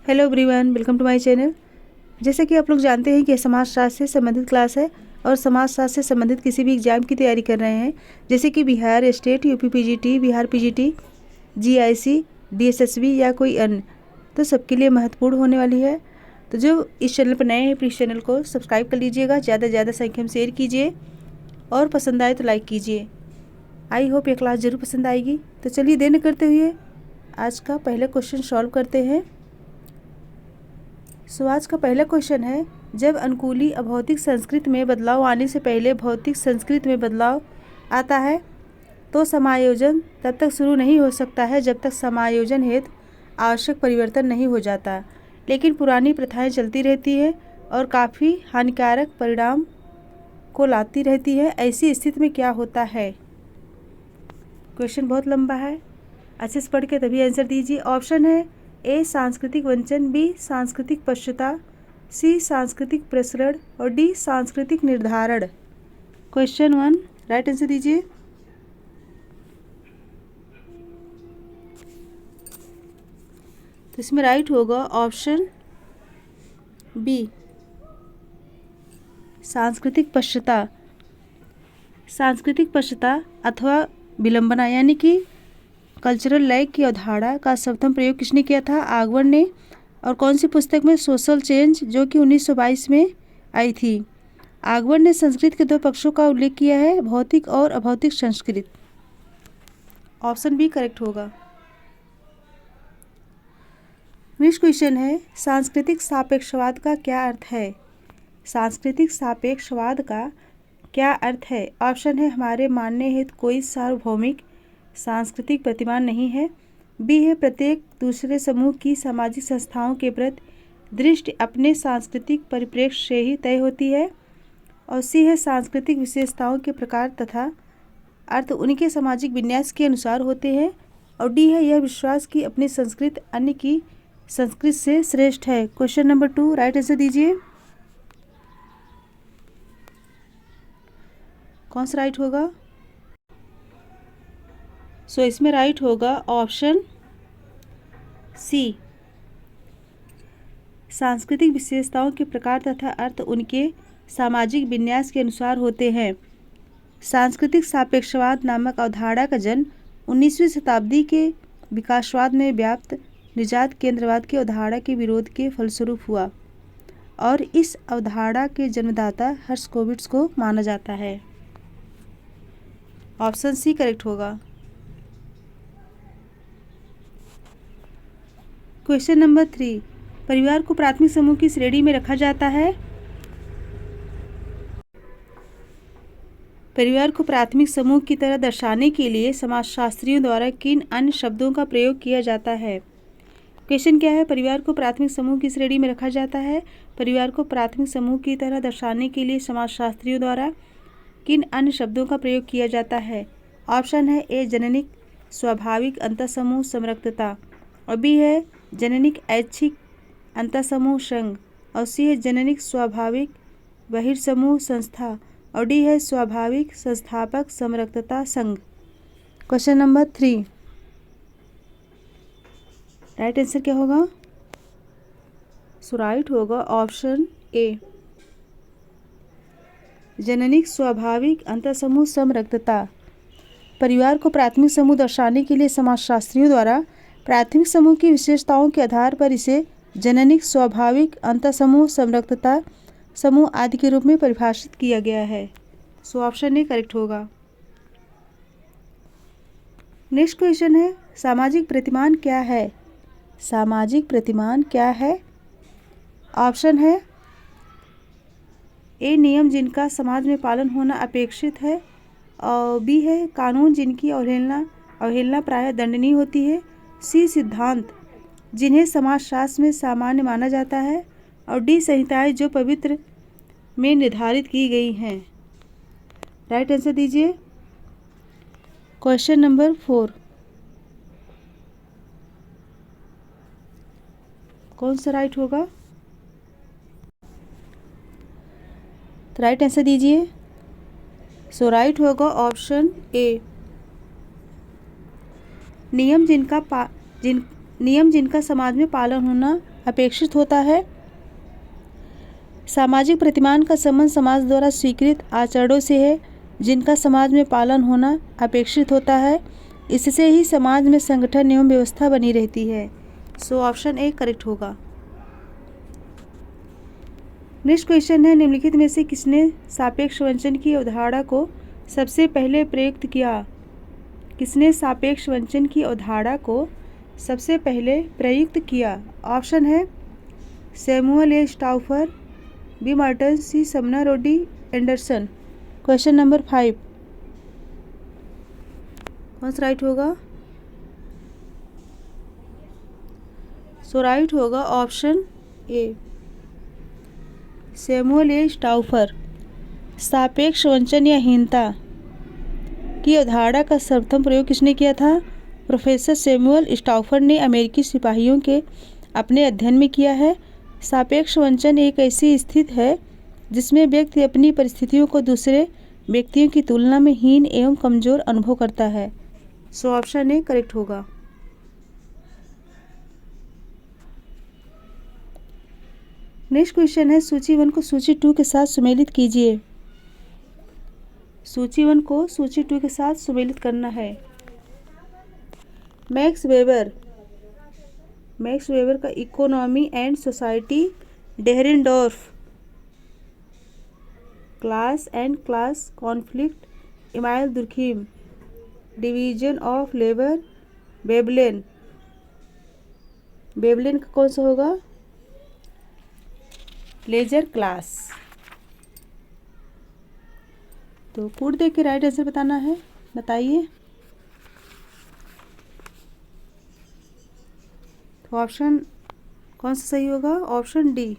Hello everyone, welcome to my channel. जैसे कि आप लोग जानते हैं कि समाजशास्त्र से संबंधित क्लास है और समाजशास्त्र से संबंधित किसी भी एग्जाम की तैयारी कर रहे हैं, जैसे कि Bihar state, UP PGT, Bihar PGT, GIC, DSSB या कोई अन्य, तो सबके लिए महत्वपूर्ण होने वाली है। तो जो इस चैनल पर नए हैं प्लीज़ चैनल को सब्सक्राइब कर लीजिएगा, ज़्यादा से ज़्यादा संख्या में शेयर कीजिए और पसंद आए तो लाइक कीजिए। आई होप ये क्लास ज़रूर पसंद आएगी। तो चलिए देर न करते हुए आज का पहला क्वेश्चन सॉल्व करते हैं। आज का पहला क्वेश्चन है, जब अनुकूली अभौतिक संस्कृत में बदलाव आने से पहले भौतिक संस्कृत में बदलाव आता है तो समायोजन तब तक शुरू नहीं हो सकता है जब तक समायोजन हेतु आवश्यक परिवर्तन नहीं हो जाता, लेकिन पुरानी प्रथाएं चलती रहती है और काफ़ी हानिकारक परिणाम को लाती रहती है। ऐसी स्थिति में क्या होता है? क्वेश्चन बहुत लंबा है, अच्छे से पढ़ के तभी आंसर दीजिए। ऑप्शन है ए सांस्कृतिक वंचन, बी सांस्कृतिक पश्चाता, सी सांस्कृतिक प्रसरण और डी सांस्कृतिक निर्धारण। क्वेश्चन 1 राइट आंसर दीजिए। तो इसमें राइट होगा ऑप्शन बी सांस्कृतिक पश्चाता। सांस्कृतिक पश्चाता अथवा विलंबना यानी कि कल्चरल लैग की अवधारणा का सर्वप्रथम प्रयोग किसने किया था? आगवन ने। और कौन सी पुस्तक में? सोशल चेंज, जो कि 1922 में आई थी। आगवन ने संस्कृत के दो पक्षों का उल्लेख किया है, भौतिक और अभौतिक संस्कृत। ऑप्शन बी करेक्ट होगा। नेक्स्ट क्वेश्चन है, सांस्कृतिक सापेक्षवाद का क्या अर्थ है? सांस्कृतिक सापेक्षवाद का क्या अर्थ है? ऑप्शन है हमारे मानने हेतु कोई सार्वभौमिक सांस्कृतिक प्रतिमान नहीं है, बी है प्रत्येक दूसरे समूह की सामाजिक संस्थाओं के प्रति दृष्टि अपने सांस्कृतिक परिप्रेक्ष्य से ही तय होती है, और सी है सांस्कृतिक विशेषताओं के प्रकार तथा अर्थ उनके सामाजिक विन्यास के अनुसार होते हैं, और डी है यह विश्वास कि अपनी संस्कृति अन्य की संस्कृति से श्रेष्ठ है। क्वेश्चन नंबर 2 राइट आंसर दीजिए। कौन सा राइट होगा? इसमें राइट होगा ऑप्शन सी सांस्कृतिक विशेषताओं के प्रकार तथा अर्थ उनके सामाजिक विन्यास के अनुसार होते हैं। सांस्कृतिक सापेक्षवाद नामक अवधारणा का जन्म 19वीं शताब्दी के विकासवाद में व्याप्त निजात केंद्रवाद की अवधारणा के विरोध के फलस्वरूप हुआ, और इस अवधारणा के जन्मदाता हर्शकोविट्ज को माना जाता है। ऑप्शन सी करेक्ट होगा। क्वेश्चन नंबर 3, परिवार को प्राथमिक समूह की श्रेणी में रखा जाता है। परिवार को प्राथमिक समूह की तरह दर्शाने के लिए समाजशास्त्रियों द्वारा किन अन्य शब्दों का प्रयोग किया जाता है? क्वेश्चन क्या है? परिवार को प्राथमिक समूह की श्रेणी में रखा जाता है। परिवार को प्राथमिक समूह की तरह दर्शाने के लिए समाजशास्त्रियों द्वारा किन अन्य शब्दों का प्रयोग किया जाता है? ऑप्शन है ए जननिक स्वाभाविक अंतःसमूह समरक्तता, और बी है जननिक ऐच्छिक अंतःसमूह संघ, और सी है जननिक स्वाभाविक बहिर्समूह संस्था, और डी है स्वाभाविक संस्थापक समरक्तता संघ। क्वेश्चन नंबर 3 राइट आंसर क्या होगा? राइट होगा ऑप्शन ए जननिक स्वाभाविक अंतःसमूह समरक्तता। परिवार को प्राथमिक समूह दर्शाने के लिए समाजशास्त्रियों द्वारा प्राथमिक समूह की विशेषताओं के आधार पर इसे जननिक स्वाभाविक अंतःसमूह समरक्तता समूह आदि के रूप में परिभाषित किया गया है। ऑप्शन ए करेक्ट होगा। नेक्स्ट क्वेश्चन है, सामाजिक प्रतिमान क्या है? सामाजिक प्रतिमान क्या है? ऑप्शन है ए नियम जिनका समाज में पालन होना अपेक्षित है, और बी है कानून जिनकी अवहेलना प्रायः दंडनीय होती है, सी सिद्धांत जिन्हें समाजशास्त्र में सामान्य माना जाता है, और डी संहिताएं जो पवित्र में निर्धारित की गई हैं। राइट आंसर दीजिए। क्वेश्चन नंबर 4 कौन सा राइट होगा? तो राइट आंसर दीजिए। राइट होगा ऑप्शन ए नियम जिनका समाज में पालन होना अपेक्षित होता है। सामाजिक प्रतिमान का संबंध समाज द्वारा स्वीकृत आचरणों से है, जिनका समाज में पालन होना अपेक्षित होता है। इससे ही समाज में संगठन एवं व्यवस्था बनी रहती है। सो ऑप्शन ए करेक्ट होगा। नेक्स्ट क्वेश्चन है, निम्नलिखित में से किसने सापेक्ष वंचन की अवधारणा को सबसे पहले प्रयुक्त किया? किसने सापेक्ष वंचन की अवधारणा को सबसे पहले प्रयुक्त किया? ऑप्शन है Samuel A स्टाउफर, B Marton, C समना रोडी Anderson. Question number 5 कौन सा राइट होगा? सो राइट होगा ऑप्शन ए सैमुअल ए स्टाउफर। सापेक्ष वंचन या हीनता की अवधारणा का सर्वप्रथम प्रयोग किसने किया था? प्रोफेसर सैमुअल स्टाउफर ने अमेरिकी सिपाहियों के अपने अध्ययन में किया है। सापेक्ष वंचन एक ऐसी स्थिति है जिसमें व्यक्ति अपनी परिस्थितियों को दूसरे व्यक्तियों की तुलना में हीन एवं कमजोर अनुभव करता है। सो ऑप्शन ए करेक्ट होगा। नेक्स्ट क्वेश्चन है, सूची 1 को सूची 2 के साथ सुमेलित कीजिए। सूची 1 को सूची 2 के साथ सुमेलित करना है। मैक्स वेबर का economy and society, Dahrendorf class and class conflict, Emile Durkheim division of labour, Veblen का कौन सा होगा? Laser class. तो कोड देख के राइट आंसर बताना है, बताइए। तो ऑप्शन कौन सा सही होगा? Option D.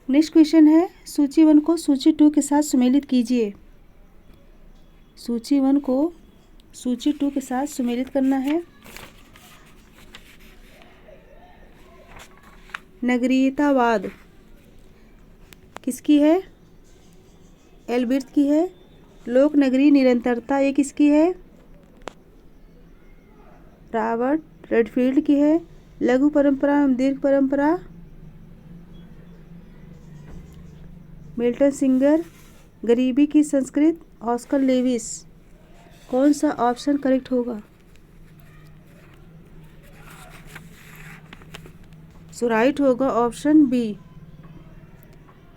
नेक्स्ट क्वेश्चन है, सूची 1 को सूची 2 के साथ सुमेलित कीजिए। सूची 1 को सूची 2 के साथ सुमेलित करना है। नगरीयतावाद किसकी है? एल्बर्ट की है। लोक नगरीय निरंतरता ये किसकी है? रॉबर्ट रेडफील्ड की है। लघु परंपरा एवं दीर्घ परंपरा, मिल्टन सिंगर। गरीबी की संस्कृत, ऑस्कर लेविस। कौन सा ऑप्शन करेक्ट होगा? सो राइट होगा ऑप्शन बी।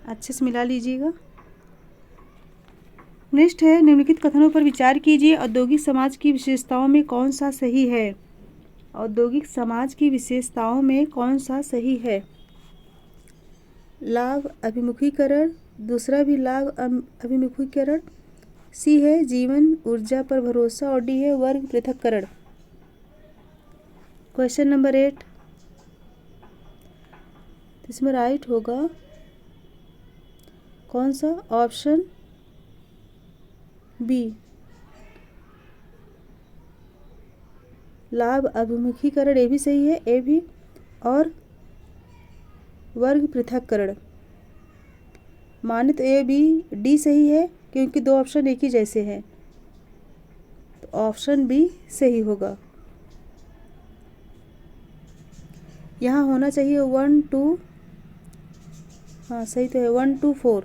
अच्छे से मिला लीजिएगा। नेक्स्ट है, निम्नलिखित कथनों पर विचार कीजिए। औद्योगिक समाज की विशेषताओं में कौन सा सही है? औद्योगिक समाज की विशेषताओं में कौन सा सही है? लाभ अभिमुखीकरण, दूसरा भी लाभ अभिमुखीकरण। सी है जीवन ऊर्जा पर भरोसा और डी है वर्ग पृथक्करण। क्वेश्चन नंबर 8 इसमें राइट होगा कौन सा? ऑप्शन बी, लाभ अभिमुखीकरण। ए भी सही है, ए भी, और वर्ग पृथक्करण। माने तो ए बी डी सही है क्योंकि दो ऑप्शन एक ही जैसे हैं, तो ऑप्शन बी सही होगा। यहाँ होना चाहिए 1 2, हाँ सही तो है 1 2 4।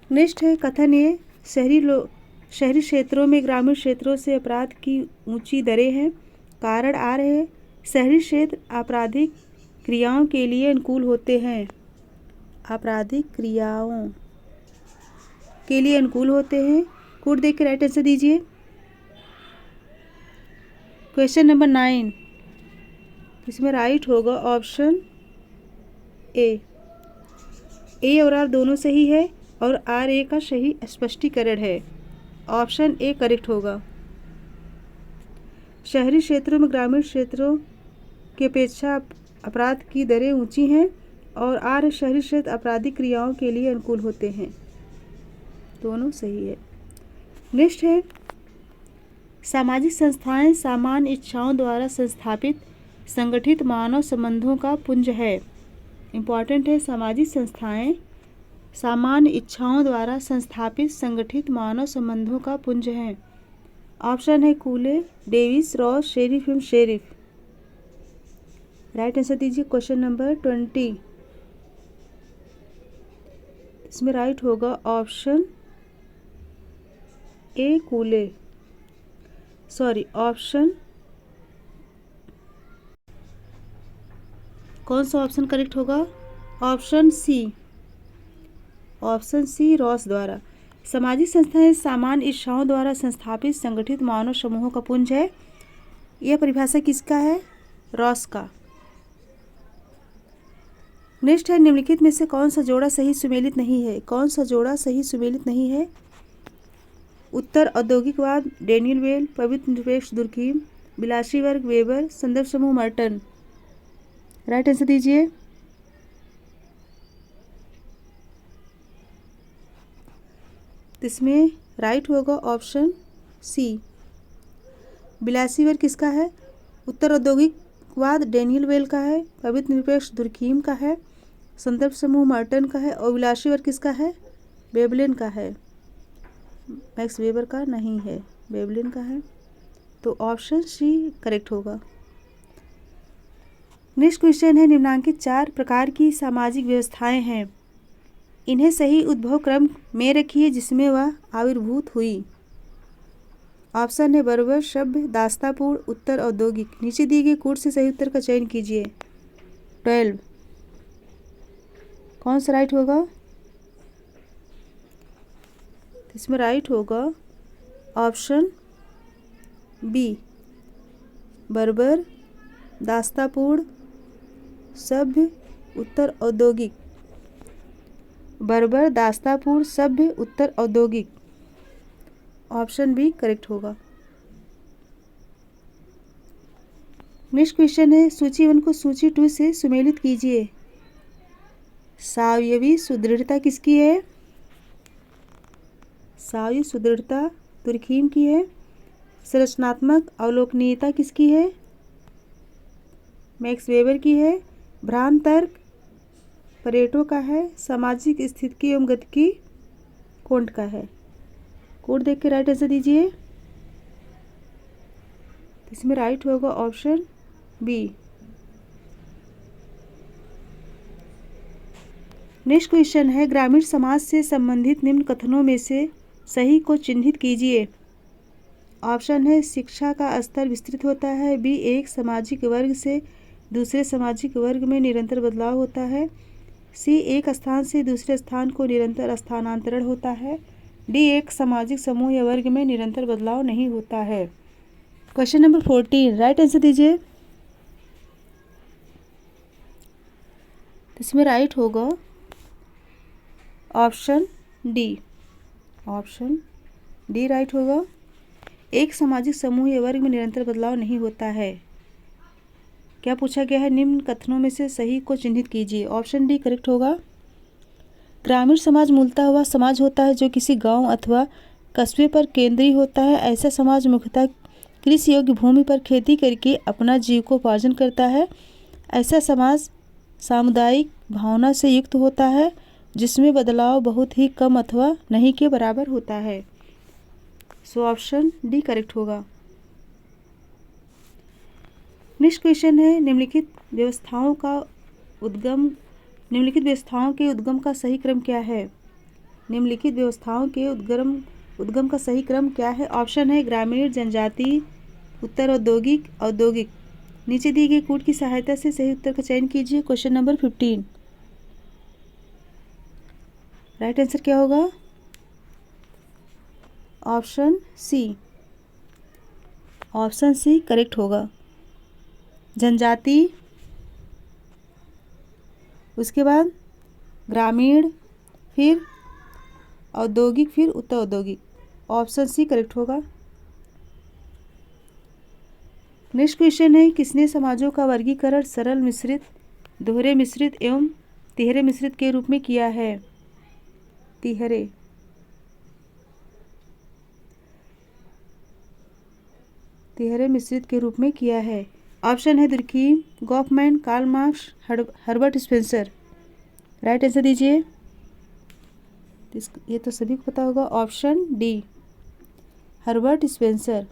नेक्स्ट है कथन ए, शहरी क्षेत्रों में ग्रामीण क्षेत्रों से अपराध की ऊंची दरें हैं। कारण आ रहे, शहरी क्षेत्र आपराधिक क्रियाओं के लिए अनुकूल होते हैं। आपराधिक क्रियाओं के लिए अनुकूल होते हैं। कोड देख के राइट आंसर दीजिए। क्वेश्चन नंबर 9 इसमें राइट होगा ऑप्शन ए और आर दोनों सही है और आर ए का सही स्पष्टीकरण है। ऑप्शन ए करेक्ट होगा। शहरी क्षेत्रों में ग्रामीण क्षेत्रों की अपेक्षा अपराध की दरें ऊंची हैं और आर शहरी क्षेत्र आपराधिक क्रियाओं के लिए अनुकूल होते हैं। दोनों सही है। नेक्स्ट है, सामाजिक संस्थाएं सामान्य इच्छाओं द्वारा संस्थापित संगठित मानव संबंधों का पुंज है। इम्पॉर्टेंट है, सामाजिक संस्थाएं सामान्य इच्छाओं द्वारा संस्थापित संगठित मानव संबंधों का पुंज हैं। ऑप्शन है कूले, डेविस, रॉस, शेरिफ एवं शेरिफ। राइट आंसर दीजिए। क्वेश्चन नंबर 20, इसमें राइट होगा option A Cooley, sorry option, कौन सा ऑप्शन करेक्ट होगा? Option C, option C Ross द्वारा। सामाजिक संस्थाएं सामान्य इच्छाओं द्वारा संस्थापित संगठित मानव समूहों का पुंज है। यह परिभाषा किसका है? रॉस का। नेक्स्ट है, निम्नलिखित में से कौन सा जोड़ा सही सुमेलित नहीं है? कौन सा जोड़ा सही सुमेलित नहीं है? उत्तर औद्योगिकवाद, डेनियल वेल, पवित्र निरपेक्ष दुर्कीम, विलासी वर्ग वेबर, संदर्भ समूह मर्टन। राइट आंसर दीजिए। इसमें राइट होगा ऑप्शन सी, विलासी वर्ग किसका है? उत्तर औद्योगिकवाद डेनियल वेल का है, पवित्र निरपेक्ष दुर्कीम का है, संदर्भ समूह मर्टन का है, और विलासी वर्ग किसका है? वेबलिन का है। मैक्स वेबर का नहीं है, वेबलिन का है। तो ऑप्शन सी करेक्ट होगा। नेक्स्ट क्वेश्चन है, निम्नांकित 4 प्रकार की सामाजिक व्यवस्थाएं हैं, इन्हें सही उद्भव क्रम में रखिए जिसमें वह आविर्भूत हुई। ऑप्शन है बर्बर, सभ्य, दास्तापूर्ण, उत्तर औद्योगिक। नीचे दिए गए कोड से सही उत्तर का चयन कीजिए। 12 कौन सा राइट होगा? इसमें राइट होगा ऑप्शन बी, बर्बर, दास्तापूर्ण, सभ्य, उत्तर औद्योगिक। बर्बर, दास्तापूर्ण, सभ्य, उत्तर औद्योगिक। ऑप्शन बी करेक्ट होगा। नेक्स्ट क्वेश्चन है, सूची 1 को सूची 2 से सुमेलित कीजिए। सावयवी सुदृढ़ता किसकी है? सावयवी सुदृढ़ता तुर्कीम की है। संरचनात्मक अवलोकनीयता किसकी है? मैक्स वेबर की है। भ्रांत तर्क परेटो का है। सामाजिक स्थितिकी एवं गतिकी कोंट का है। कोड देख के राइट आंसर दीजिए। इसमें राइट होगा ऑप्शन बी। नेक्स्ट क्वेश्चन है, ग्रामीण समाज से संबंधित निम्न कथनों में से सही को चिन्हित कीजिए। ऑप्शन है शिक्षा का स्तर विस्तृत होता है, बी एक सामाजिक वर्ग से दूसरे सामाजिक वर्ग में निरंतर बदलाव होता है, सी एक स्थान से दूसरे स्थान को निरंतर स्थानांतरण होता है, डी एक सामाजिक समूह या वर्ग में निरंतर बदलाव नहीं होता है। क्वेश्चन नंबर 14 राइट आंसर दीजिए। इसमें राइट होगा option D. Option D right होगा। एक सामाजिक समूह या वर्ग में निरंतर बदलाव नहीं होता है। क्या पूछा गया है? निम्न कथनों में से सही को चिन्हित कीजिए। ऑप्शन डी करेक्ट होगा। ग्रामीण समाज मूलतः वह समाज होता है जो किसी गांव अथवा कस्बे पर केंद्रीय होता है। ऐसा समाज मुख्यतः कृषि योग्य भूमि पर खेती करके अपना जीविकोपार्जन करता है। ऐसा समाज सामुदायिक भावना से युक्त होता है जिसमें बदलाव बहुत ही कम अथवा नहीं के बराबर होता है। सो ऑप्शन डी करेक्ट होगा। नेक्स्ट क्वेश्चन है, निम्नलिखित व्यवस्थाओं के उद्गम का सही क्रम क्या है? निम्नलिखित व्यवस्थाओं के उद्गम का सही क्रम क्या है? ऑप्शन है ग्रामीण, जनजाति, उत्तर औद्योगिक, औद्योगिक। नीचे दिए गए कोड की सहायता से सही उत्तर का चयन कीजिए। क्वेश्चन नंबर 15 राइट आंसर क्या होगा? Option C. Option C correct होगा। जनजाति, उसके बाद ग्रामीण, फिर औद्योगिक, फिर उत्तर औद्योगिक। ऑप्शन सी करेक्ट होगा। नेक्स्ट क्वेश्चन है, किसने समाजों का वर्गीकरण सरल मिश्रित, दोहरे मिश्रित एवं तिहरे मिश्रित के रूप में किया है? तिहरे। तिहरे मिश्रित के रूप में किया है। ऑप्शन है Durkheim, Goffman, Karl Marx, Herbert Spencer. Right answer दीजिए। ये तो सभी को पता होगा। Option D. Herbert Spencer.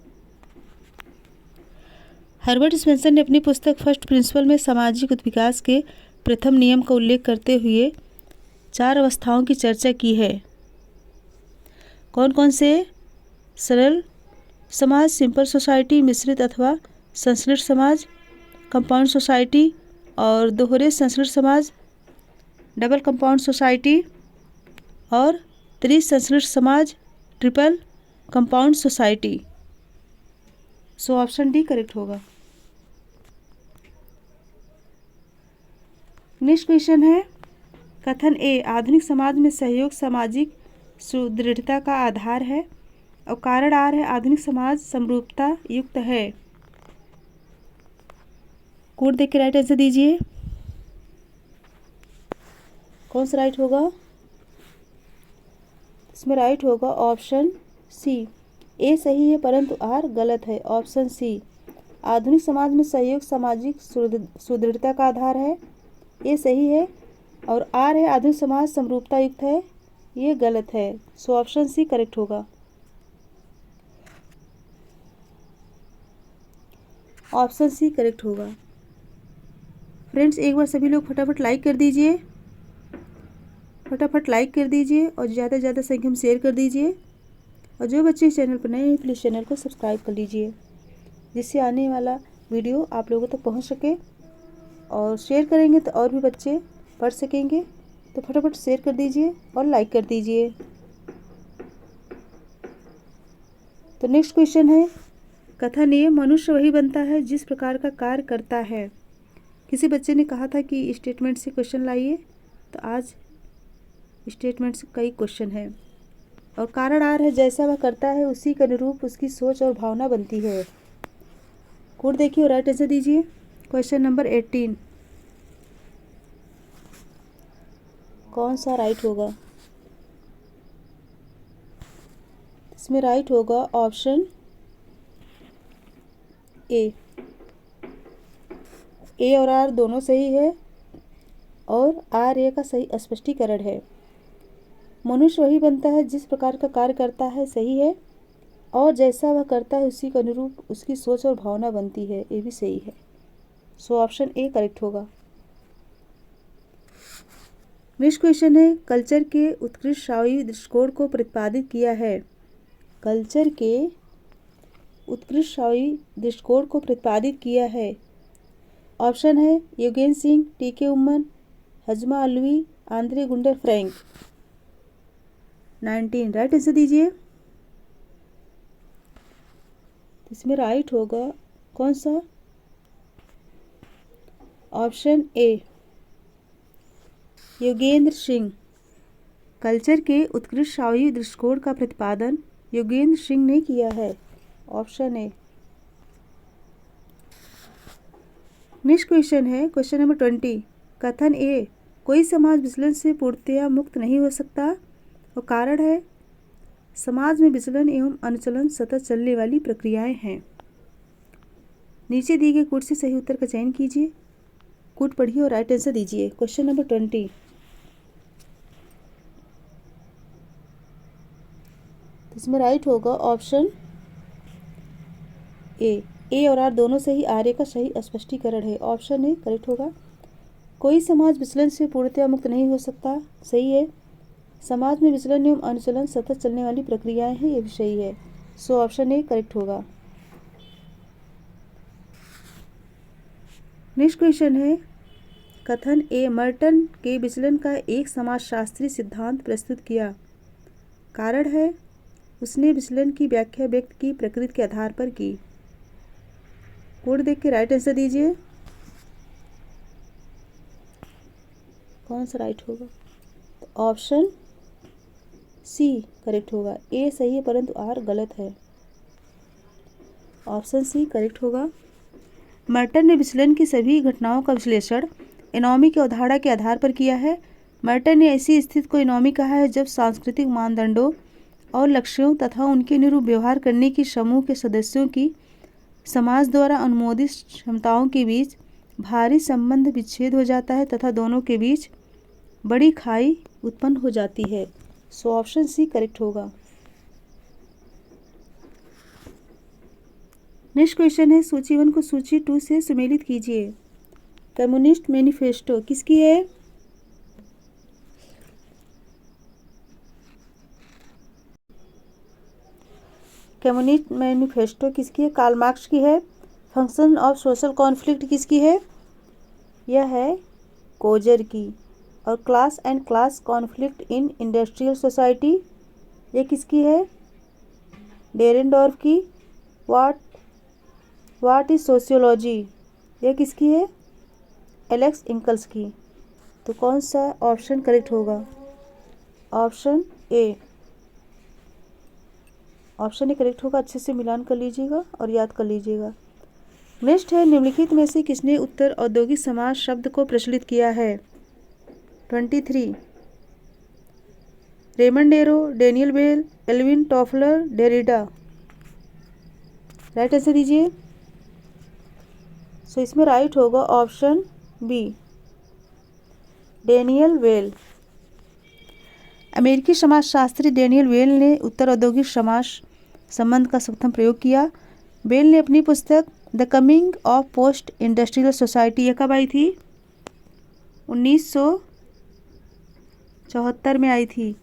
Herbert Spencer ने अपनी पुस्तक फर्स्ट प्रिंसिपल में सामाजिक विकास के प्रथम नियम का उल्लेख करते हुए 4 अवस्थाओं की चर्चा की है। कौन कौन से? सरल समाज, सिंपल सोसाइटी, मिश्रित अथवा संश्लिष्ट समाज, कंपाउंड सोसाइटी और दोहरे संश्लिष्ट समाज, डबल कंपाउंड सोसाइटी और त्रिसंश्लिष्ट समाज, triple compound society. So option D correct होगा। नेक्स्ट क्वेश्चन है, कथन ए आधुनिक समाज में सहयोग सामाजिक सुदृढ़ता का आधार है और कारण आर है आधुनिक समाज समरूपता युक्त है। कोड देख के राइट आंसर दीजिए। कौन सा राइट होगा? इसमें राइट होगा ऑप्शन सी। ए सही है परंतु आर गलत है। ऑप्शन सी, आधुनिक समाज में सहयोग सामाजिक सुदृढ़ता का आधार है, ये सही है। और आर है आधुनिक समाज समरूपता युक्त है, ये गलत है। सो ऑप्शन सी करेक्ट होगा। ऑप्शन सी करेक्ट होगा। फ्रेंड्स एक बार सभी लोग फटाफट लाइक कर दीजिए, फटाफट लाइक कर दीजिए और ज़्यादा से ज़्यादा संख्या में शेयर कर दीजिए। और जो बच्चे चैनल पर नए हैं प्लीज़ चैनल को सब्सक्राइब कर लीजिए, जिससे आने वाला वीडियो आप लोगों तक पहुंच सके। और शेयर करेंगे तो और भी बच्चे पढ़ सकेंगे, तो फटाफट शेयर कर दीजिए और लाइक कर दीजिए। तो नेक्स्ट क्वेश्चन है, कथन ये मनुष्य वही बनता है जिस प्रकार का कार्य करता है। किसी बच्चे ने कहा था कि स्टेटमेंट से क्वेश्चन लाइए, तो आज स्टेटमेंट से कई क्वेश्चन हैं। और कारण आर है जैसा वह करता है उसी के अनुरूप उसकी सोच और भावना बनती है। कोड देखिए और राइट आंसर दीजिए। क्वेश्चन नंबर 18 कौन सा राइट होगा? इसमें राइट होगा ऑप्शन ए। ए और आर दोनों सही है और आर ए का सही स्पष्टीकरण है। मनुष्य वही बनता है जिस प्रकार का कार्य करता है, सही है। और जैसा वह करता है उसी के अनुरूप उसकी सोच और भावना बनती है, ये भी सही है। सो ऑप्शन ए करेक्ट होगा। नेक्स्ट क्वेश्चन है, कल्चर के उत्कृष्टशाही दृष्टिकोण को प्रतिपादित किया है। कल्चर के उत्कृष्टशाही दृष्टिकोण को प्रतिपादित किया है। ऑप्शन है योगेंद्र सिंह, टी.के. उम्मन, हजमा Alavi, Andre Gunder Frank. 19 right answer दीजिए। इसमें राइट होगा कौन सा? Option A Yogendra Singh. Culture के उत्कृष्टशाही दृष्टिकोण का प्रतिपादन योगेंद्र सिंह ने किया है। Option A. नेक्स्ट क्वेश्चन है, क्वेश्चन नंबर 20, कथन ए कोई समाज विचलन से पूर्णतया मुक्त नहीं हो सकता और कारण है समाज में विचलन एवं अनुचलन सतत चलने वाली प्रक्रियाएं हैं। नीचे दिए गए कोड से सही उत्तर का चयन कीजिए। कोड पढ़िए और राइट आंसर दीजिए। क्वेश्चन नंबर 20 इसमें राइट होगा ऑप्शन ए। ए और आर दोनों सही, आर ए का सही स्पष्टीकरण है। ऑप्शन ए करेक्ट होगा। कोई समाज विचलन से पूर्णतया मुक्त नहीं हो सकता, सही है। समाज में विचलन एवं अनुचलन सतत चलने वाली प्रक्रियाएं हैं, ये भी सही है। सो ऑप्शन ए करेक्ट होगा। नेक्स्ट क्वेश्चन है, कथन ए मर्टन के विचलन का एक समाजशास्त्री सिद्धांत प्रस्तुत किया। कारण है उसने विचलन की व्याख्या व्यक्ति की प्रकृति के आधार पर की। कोड देख के राइट आंसर दीजिए। कौन सा राइट होगा? तो ऑप्शन सी करेक्ट होगा। ए सही है परंतु आर गलत है। ऑप्शन सी करेक्ट होगा। मर्टन ने विचलन की सभी घटनाओं का विश्लेषण एनोमी की अवधारणा के आधार पर किया है। मर्टन ने ऐसी स्थिति को एनोमी कहा है जब सांस्कृतिक मानदंडों और लक्ष्यों तथा उनके अनुरूप व्यवहार करने की समूह के सदस्यों की समाज द्वारा अनुमोदित क्षमताओं के बीच भारी संबंध विच्छेद हो जाता है तथा दोनों के बीच बड़ी खाई उत्पन्न हो जाती है। सो ऑप्शन सी करेक्ट होगा। नेक्स्ट क्वेश्चन है, सूची 1 को सूची 2 से सुमेलित कीजिए। कम्युनिस्ट मैनिफेस्टो किसकी है? कम्युनिस्ट मैनिफेस्टो किसकी है? कार्ल मार्क्स की है। फंक्शन ऑफ सोशल कॉन्फ्लिक्ट किसकी है? यह है कोजर की। और class and class conflict in industrial society, ये किसकी है? डेरेनडॉर्फ की। व्हाट इज सोशियोलॉजी, यह किसकी है? एलेक्स इंकल्स की। तो कौन सा ऑप्शन करेक्ट होगा? Option A. Option A correct होगा। अच्छे से मिलान कर लीजिएगा और याद कर लीजिएगा। नेक्स्ट है, निम्नलिखित में से किसने उत्तर औद्योगिक समाज शब्द को प्रचलित किया है? 23 Raymond Aron, Daniel Bell, Alvin Toffler, Derrida. Right answer दीजिए। सो इसमें राइट होगा ऑप्शन बी, डेनियल बेल। अमेरिकी समाजशास्त्री डेनियल बेल ने उत्तर औद्योगिक समाज संबंध का सर्वप्रथम प्रयोग किया। बेल ने अपनी पुस्तक the coming of post industrial society, यह कब आई थी? 1974 में आई थी।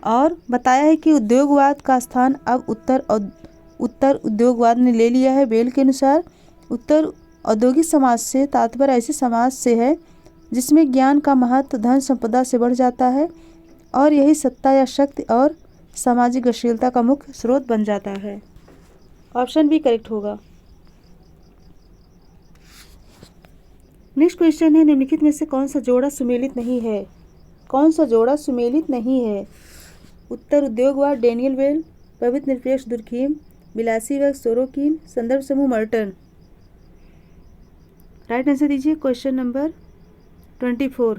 और बताया है कि उद्योगवाद का स्थान अब उत्तर उद्योगवाद ने ले लिया है। बेल के अनुसार उत्तर औद्योगिक समाज से तात्पर्य ऐसे समाज से है जिसमें ज्ञान का महत्व धन संपदा से बढ़ जाता है और यही सत्ता या शक्ति और सामाजिक गतिशीलता का मुख्य स्रोत बन जाता है। ऑप्शन बी करेक्ट होगा। नेक्स्ट क्वेश्चन है, निम्नलिखित में से कौन सा जोड़ा सुमेलित नहीं है? कौन सा जोड़ा सुमेलित नहीं है? उत्तर उद्योगवाद डेनियल बेल, पवित्र निरपेक्ष दुर्खीम, विलासी वर्ग सोरोकिन, संदर्भ समूह मर्टन। राइट आंसर दीजिए। Question number 24।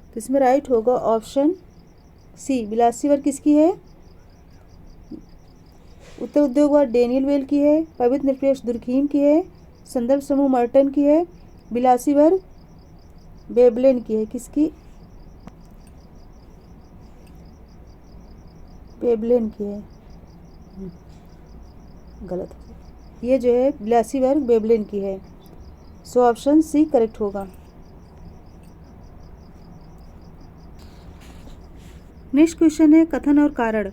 तो इसमें राइट होगा ऑप्शन सी, विलासी वर्ग किसकी है? उत्तर उद्योगवाद डेनियल बेल की है, पवित्र निरपेक्ष दुर्खीम की है, संदर्भ समूह मर्टन की है, विलासी वर्ग वेबलेन की है। किसकी? वेबलेन की है। गलत, ये जो है विलासी वर्ग वेबलेन की है। सो ऑप्शन सी करेक्ट होगा। नेक्स्ट क्वेश्चन है, कथन और कारण।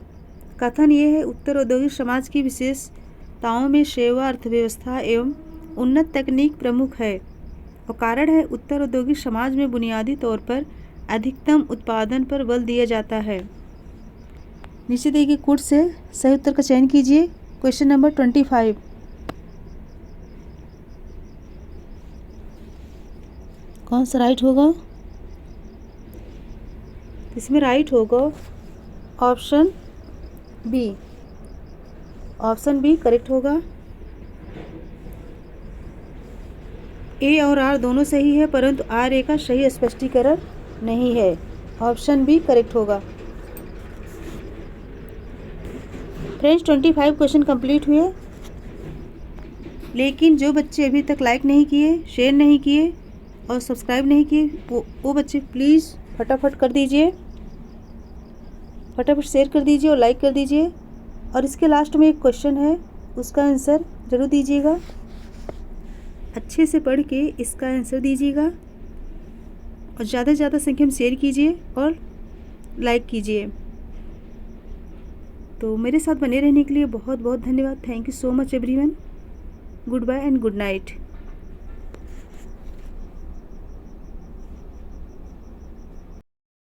कथन ये है, उत्तर औद्योगिक समाज की विशेषताओं में सेवा अर्थव्यवस्था एवं उन्नत तकनीक प्रमुख है। और कारण है, उत्तर औद्योगिक समाज में बुनियादी तौर पर अधिकतम उत्पादन पर बल दिया जाता है। नीचे दिए गए कोड से सही उत्तर का चयन कीजिए। Question number 25। कौन सा राइट होगा? इसमें राइट होगा option B. Option B correct होगा। ए और आर दोनों सही है, परंतु आर ए का सही स्पष्टीकरण नहीं है। ऑप्शन बी करेक्ट होगा। फ्रेंड्स 25 क्वेश्चन कंप्लीट हुए, लेकिन जो बच्चे अभी तक लाइक नहीं किए, शेयर नहीं किए और सब्सक्राइब नहीं किए, वो बच्चे प्लीज़ फटाफट कर दीजिए, फटाफट शेयर कर दीजिए और लाइक कर दीजिए। और इसके लास्ट में एक क्वेश्चन है, उसका आंसर ज़रूर दीजिएगा। अच्छे से पढ़ के इसका आंसर दीजिएगा और ज़्यादा से ज़्यादा संख्या में शेयर कीजिए और लाइक कीजिए। तो मेरे साथ बने रहने के लिए बहुत बहुत धन्यवाद। Thank you so much everyone. Good bye and good night.